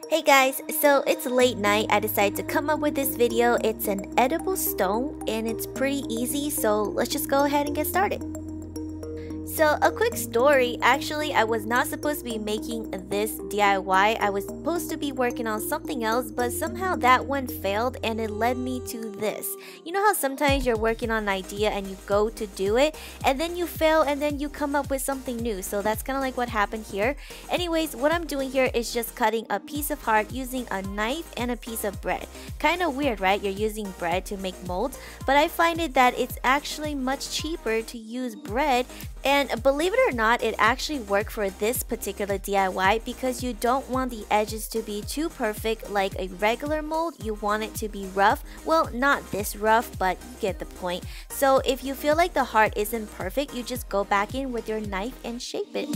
Hey guys, so it's late night. I decided to come up with this video. It's an edible stone and it's pretty easy, so let's just go ahead and get started. So a quick story, actually I was not supposed to be making this DIY. I was supposed to be working on something else, but somehow that one failed and it led me to this. You know how sometimes you're working on an idea and you go to do it and then you fail and then you come up with something new. So that's kind of like what happened here. Anyways, what I'm doing here is just cutting a piece of heart using a knife and a piece of bread. Kind of weird, right? You're using bread to make molds, but I find it that it's actually much cheaper to use bread. And believe it or not, it actually worked for this particular DIY because you don't want the edges to be too perfect like a regular mold. You want it to be rough. Well, not this rough, but you get the point. So if you feel like the heart isn't perfect, you just go back in with your knife and shape it.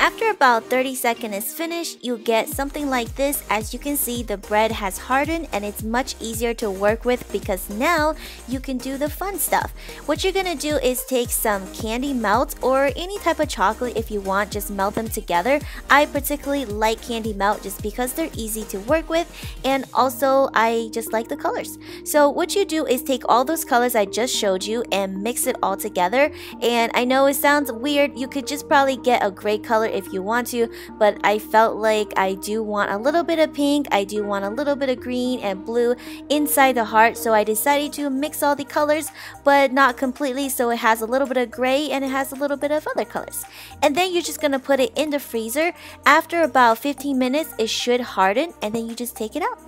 After about 30 seconds is finished, you get something like this. As you can see, the bread has hardened and it's much easier to work with because now you can do the fun stuff. What you're gonna do is take some candy melt or any type of chocolate if you want, just melt them together. I particularly like candy melt just because they're easy to work with, and also I just like the colors. So what you do is take all those colors I just showed you and mix it all together. And I know it sounds weird, you could just probably get a gray color if you want to, but I felt like I do want a little bit of pink, I do want a little bit of green and blue inside the heart, so I decided to mix all the colors but not completely, so it has a little bit of gray and it has a little bit of other colors. And then you're just gonna put it in the freezer. After about 15 minutes it should harden and then you just take it out.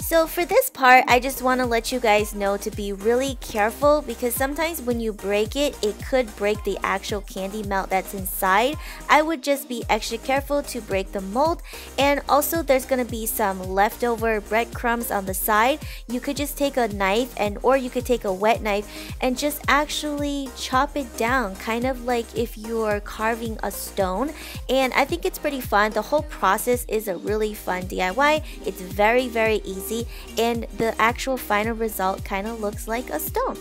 So for this part, I just want to let you guys know to be really careful because sometimes when you break it, it could break the actual candy melt that's inside. I would just be extra careful to break the mold. And also there's going to be some leftover breadcrumbs on the side. You could just take a knife or you could take a wet knife and just actually chop it down, kind of like if you're carving a stone. And I think it's pretty fun. The whole process is a really fun DIY. It's very, very easy. And the actual final result kind of looks like a stone.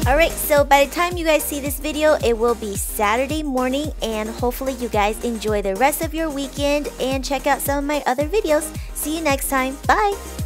Alright, so by the time you guys see this video, it will be Saturday morning, and hopefully you guys enjoy the rest of your weekend and check out some of my other videos. See you next time. Bye!